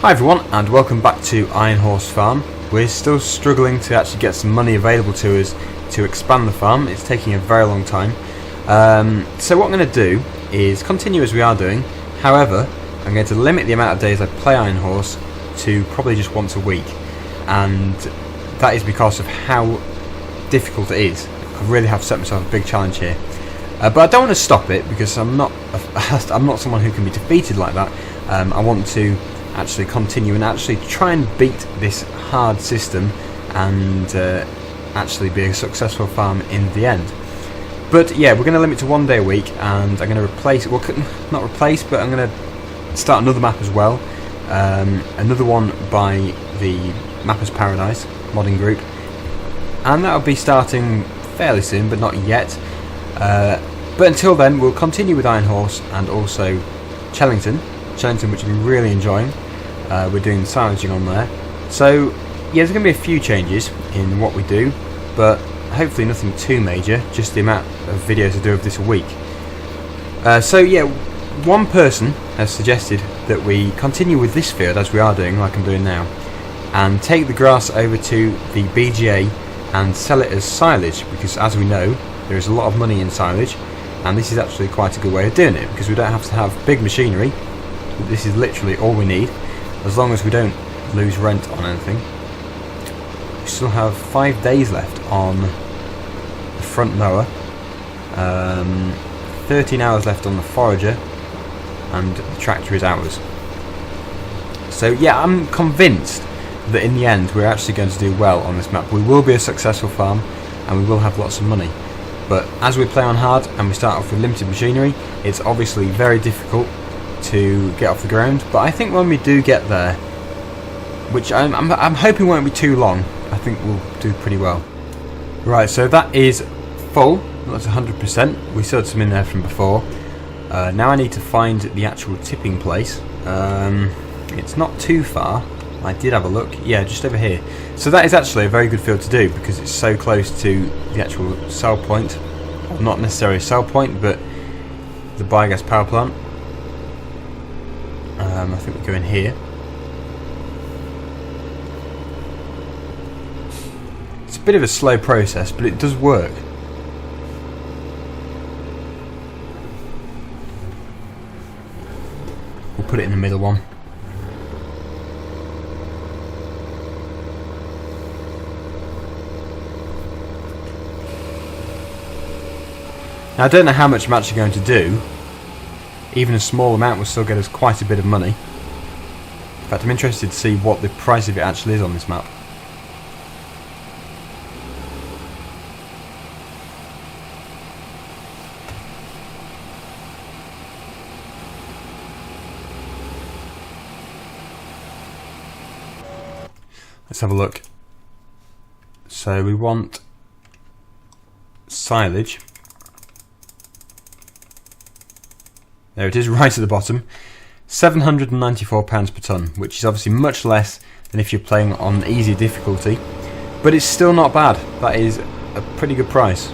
Hi everyone, and welcome back to Iron Horse Farm. We're still struggling to actually get some money available to us to expand the farm. It's taking a very long time. So what I'm going to do is continue as we are doing. However, I'm going to limit the amount of days I play Iron Horse to probably just once a week, and that is because of how difficult it is. I really have set myself a big challenge here, but I don't want to stop it because I'm not someone who can be defeated like that. I want to actually continue and actually try and beat this hard system and actually be a successful farm in the end. But yeah, we're going to limit to 1 day a week, and I'm going to replace, well, not replace, but I'm going to start another map as well. Another one by the Mappers Paradise modding group, and that'll be starting fairly soon, but not yet. But until then, we'll continue with Iron Horse and also Chellington, which I'm really enjoying. We're doing silaging on there, so yeah, there's going to be a few changes in what we do, but hopefully nothing too major, just the amount of videos I do of this a week. So yeah, one person has suggested that we continue with this field as we are doing, like I'm doing now, and take the grass over to the BGA and sell it as silage, because as we know, there is a lot of money in silage, and this is actually quite a good way of doing it, because we don't have to have big machinery. This is literally all we need, as long as we don't lose rent on anything. We still have 5 days left on the front mower, 13 hours left on the forager, and the tractor is ours. So yeah, I'm convinced that in the end we're actually going to do well on this map. We will be a successful farm and we will have lots of money. But as we play on hard and we start off with limited machinery, it's obviously very difficult to get off the ground, but I think when we do get there, which I'm hoping won't be too long, I think we'll do pretty well. Right, so that is full, that's 100%. We still had some in there from before. Now I need to find the actual tipping place. It's not too far. I did have a look, yeah, just over here. So that is actually a very good field to do because it's so close to the actual cell point. Well, not necessarily a cell point, but the biogas power plant. I think we go in here. It's a bit of a slow process, but it does work. We'll put it in the middle one. Now, I don't know how much I'm actually going to do. Even a small amount will still get us quite a bit of money. In fact, I'm interested to see what the price of it actually is on this map. Let's have a look. So we want silage. There it is, right at the bottom. £794 per tonne, which is obviously much less than if you're playing on easy difficulty, but it's still not bad. That is a pretty good price,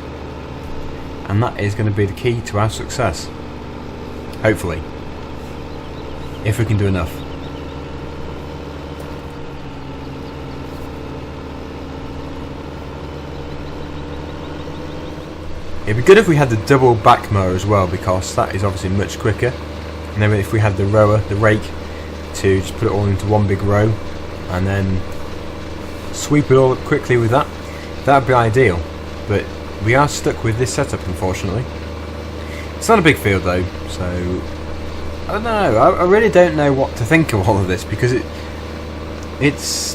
and that is going to be the key to our success. Hopefully, if we can do enough. It'd be good if we had the double back mower as well, because that is obviously much quicker. And then if we had the rower, the rake, to just put it all into one big row and then sweep it all up quickly with that, that would be ideal. But we are stuck with this setup, unfortunately. It's not a big field though, so I don't know. I really don't know what to think of all of this, because it's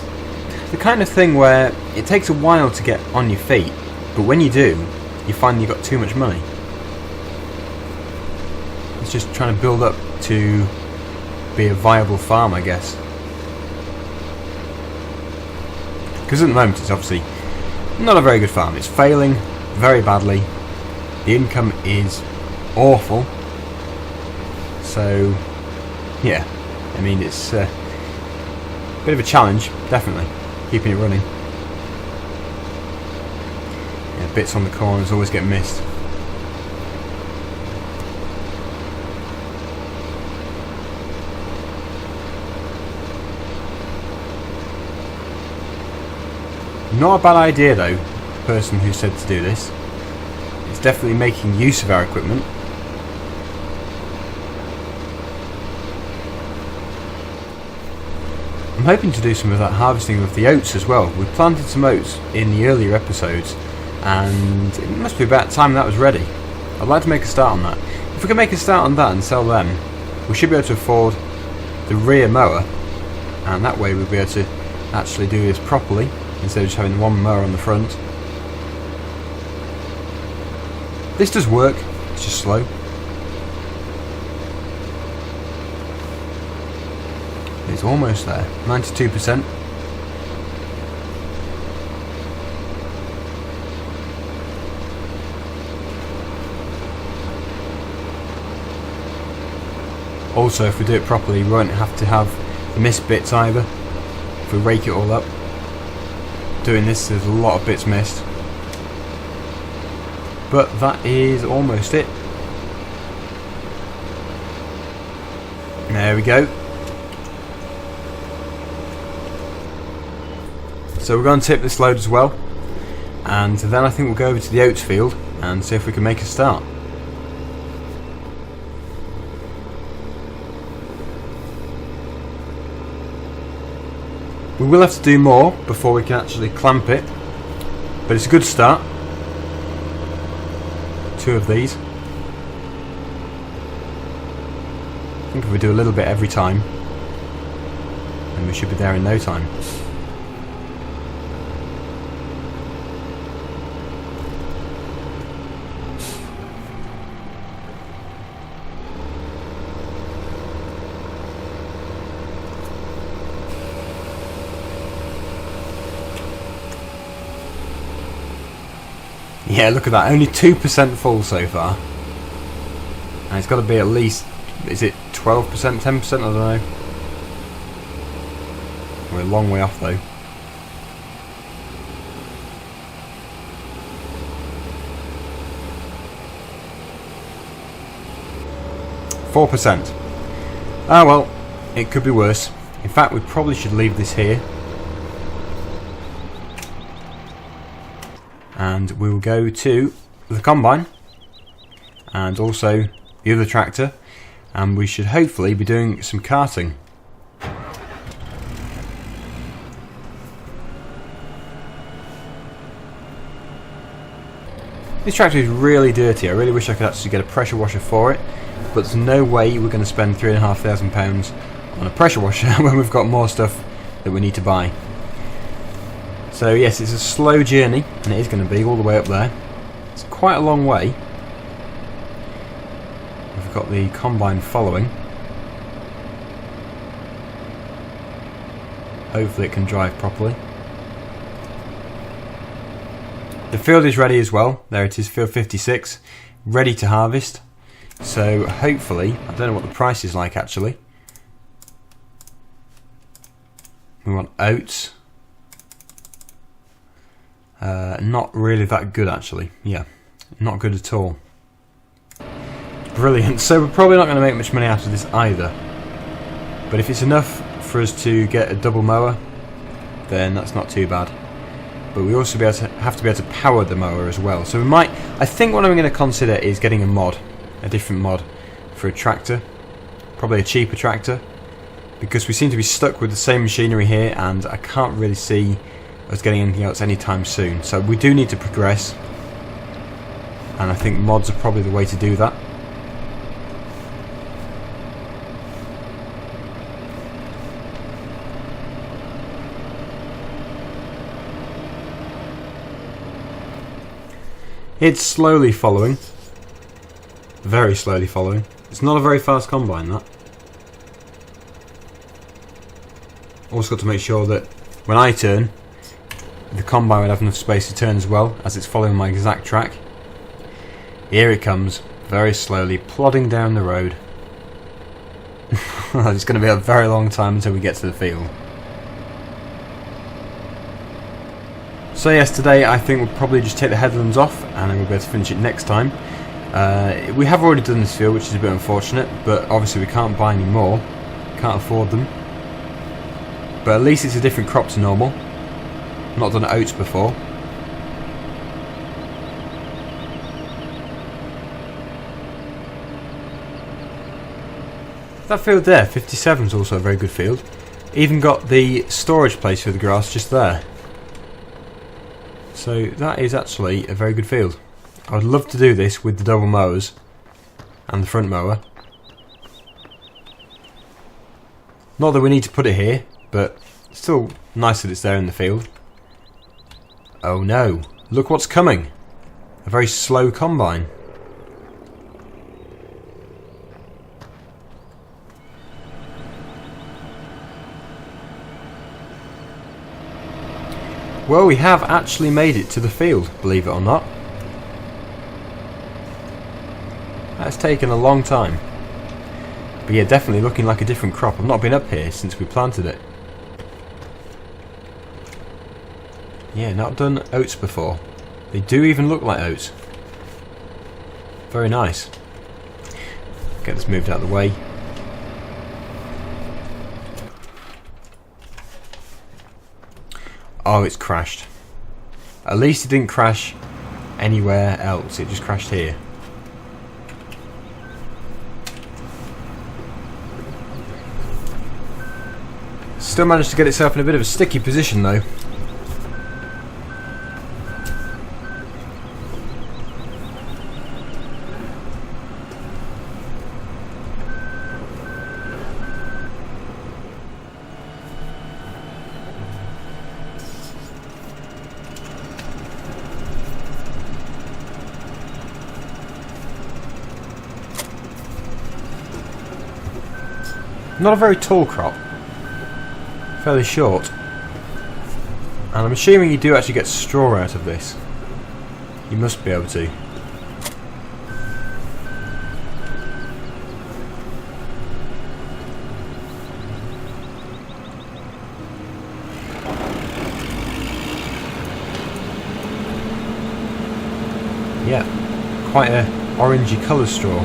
the kind of thing where it takes a while to get on your feet, but when you do, you find you've got too much money. It's just trying to build up to be a viable farm, I guess. Because at the moment it's obviously not a very good farm. It's failing very badly. The income is awful. So, yeah, I mean, it's a bit of a challenge, definitely, keeping it running. Bits on the corners always get missed. Not a bad idea though, the person who said to do this. It's definitely making use of our equipment. I'm hoping to do some of that harvesting of the oats as well. We planted some oats in the earlier episodes, and it must be about time that was ready. I'd like to make a start on that. If we can make a start on that and sell them, we should be able to afford the rear mower, and that way we'll be able to actually do this properly instead of just having one mower on the front. This does work, it's just slow. It's almost there, 92%. Also, if we do it properly, we won't have to have the missed bits either. If we rake it all up. Doing this, there's a lot of bits missed. But that is almost it. There we go. So we're going to tip this load as well. And then I think we'll go over to the oats field and see if we can make a start. We will have to do more before we can actually clamp it, but it's a good start. 2 of these. I think if we do a little bit every time, then we should be there in no time. Yeah, look at that, only 2% full so far. And it's got to be at least, is it 12%, 10%? I don't know. We're a long way off though. %. Ah well, it could be worse. In fact, we probably should leave this here. And we will go to the combine and also the other tractor, and we should hopefully be doing some carting. This tractor is really dirty. I really wish I could actually get a pressure washer for it, but there's no way we're going to spend £3,500 on a pressure washer when we've got more stuff that we need to buy. So yes, it's a slow journey, and it is going to be all the way up there. It's quite a long way. We've got the combine following. Hopefully it can drive properly. The field is ready as well. There it is, field 56, ready to harvest. So hopefully, I don't know what the price is like actually. We want oats. Not really that good actually. Yeah, not good at all. Brilliant. So we're probably not going to make much money out of this either. But if it's enough for us to get a double mower, then that's not too bad. But we also have to be able to power the mower as well. So we might. I think what I'm going to consider is getting a different mod for a tractor, probably a cheaper tractor, because we seem to be stuck with the same machinery here, and I can't really see us getting anything else anytime soon. So we do need to progress, and I think mods are probably the way to do that. It's slowly following, very slowly following. It's not a very fast combine, that. Also got to make sure that when I turn, the combine would have enough space to turn as well, as it's following my exact track. Here it comes, very slowly, plodding down the road. It's going to be a very long time until we get to the field. So yes, today I think we'll probably just take the headlands off, and then we'll be able to finish it next time. We have already done this field, which is a bit unfortunate, but obviously we can't buy any more, can't afford them. But at least it's a different crop to normal. Not done oats before. That field there, 57, is also a very good field. Even got the storage place for the grass just there. So that is actually a very good field. I would love to do this with the double mowers and the front mower. Not that we need to put it here, but it's still nice that it's there in the field. Oh no, look what's coming. A very slow combine. Well, we have actually made it to the field, believe it or not. That's taken a long time. But yeah, definitely looking like a different crop. I've not been up here since we planted it. Yeah, not done oats before. They do even look like oats. Very nice. Get this moved out of the way. Oh, it's crashed. At least it didn't crash anywhere else. It just crashed here. Still managed to get itself in a bit of a sticky position though. Not a very tall crop. Fairly short. And I'm assuming you do actually get straw out of this. You must be able to. Yeah, quite a orangey colour straw.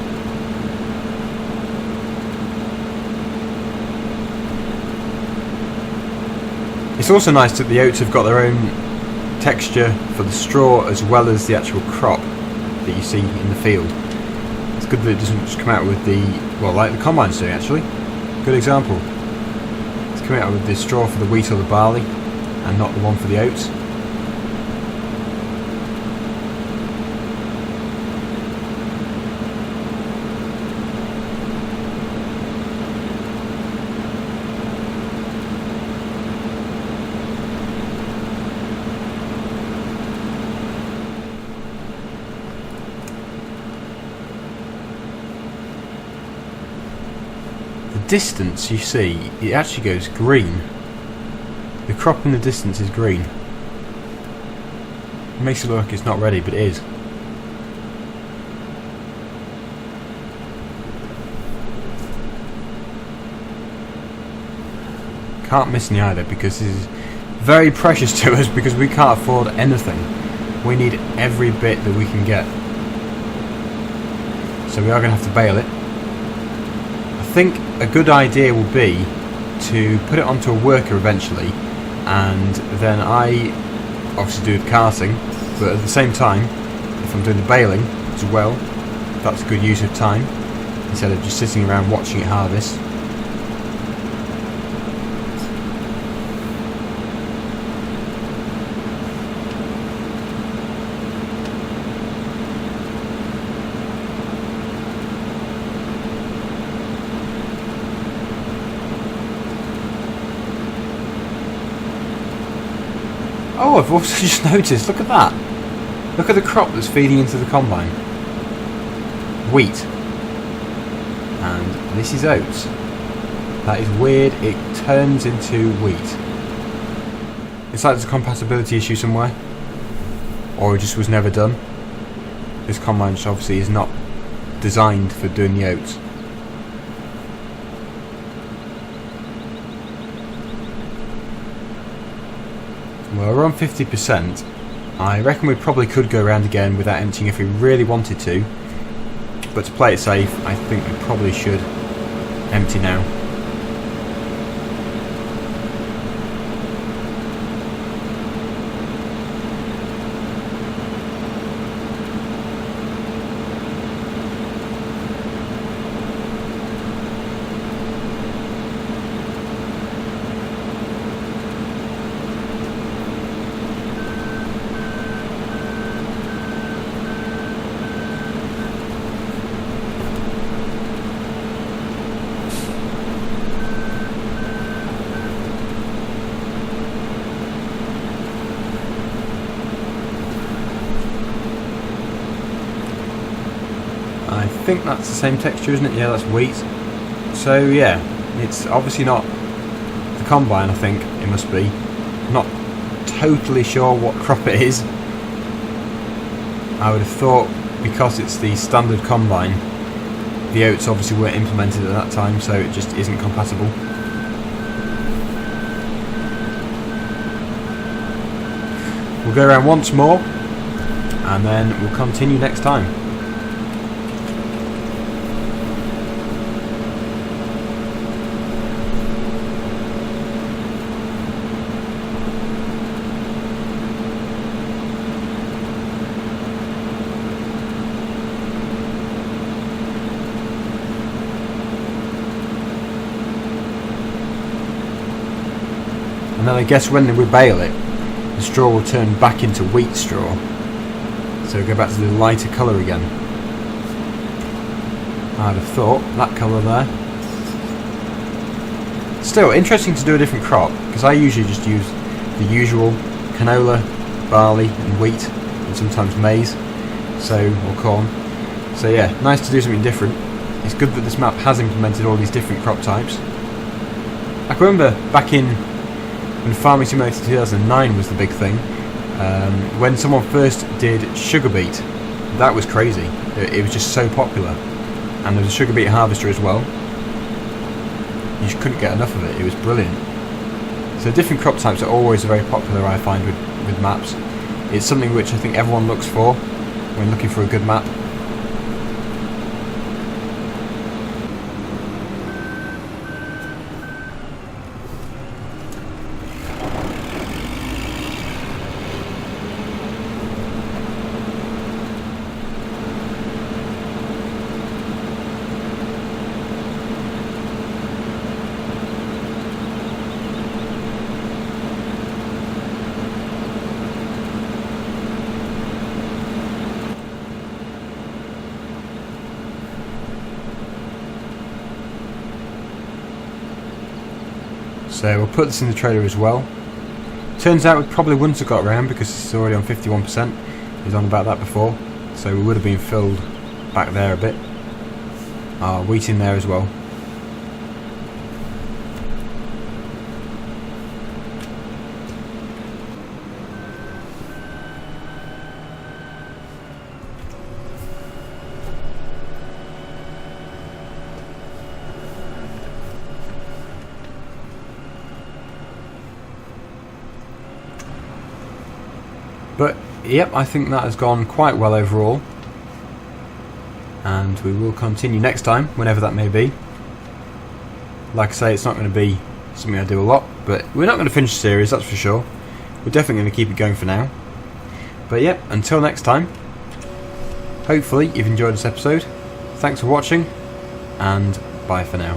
It's also nice that the oats have got their own texture for the straw as well as the actual crop that you see in the field. It's good that it doesn't just come out with the, well, like the combine's doing actually. Good example. It's coming out with the straw for the wheat or the barley and not the one for the oats. Distance, you see, it actually goes green. The crop in the distance is green. It makes it look like it's not ready, but it is. Can't miss any either because this is very precious to us because we can't afford anything. We need every bit that we can get. So we are going to have to bale it. I think a good idea will be to put it onto a worker eventually, and then I obviously do the carting, but at the same time, if I'm doing the baling as well, that's a good use of time instead of just sitting around watching it harvest. Oh, I've also just noticed, look at that. Look at the crop that's feeding into the combine. Wheat. And this is oats. That is weird, it turns into wheat. It's like there's a compatibility issue somewhere. Or it just was never done. This combine just obviously is not designed for doing the oats. Well, we're on 50%. I reckon we probably could go around again without emptying if we really wanted to. But to play it safe, I think we probably should empty now. think that's the same texture, isn't it? Yeah, that's wheat. So yeah, it's obviously not the combine, I think it must be. Not totally sure what crop it is. I would have thought because it's the standard combine, the OATS obviously weren't implemented at that time, so it just isn't compatible. We'll go around once more and then we'll continue next time. And then I guess when we bale it, the straw will turn back into wheat straw. So go back to the lighter colour again. I'd have thought that colour there. Still, interesting to do a different crop, because I usually just use the usual canola, barley and wheat, and sometimes maize, or corn. So yeah, nice to do something different. It's good that this map has implemented all these different crop types. I can remember back in when Farming Simulator 2009 was the big thing, when someone first did sugar beet, that was crazy. It was just so popular, and there was a sugar beet harvester as well. You just couldn't get enough of it. It was brilliant. So different crop types are always very popular, I find, with maps. It's something which I think everyone looks for when looking for a good map. So we'll put this in the trailer as well. Turns out we probably wouldn't have got around because it's already on 51%. It was on about that before. So we would have been filled back there a bit. Wheat in there as well. But yep, I think that has gone quite well overall, and we will continue next time, whenever that may be. Like I say, it's not going to be something I do a lot, but we're not going to finish the series, that's for sure. We're definitely going to keep it going for now. But yep, until next time, hopefully you've enjoyed this episode. Thanks for watching, and bye for now.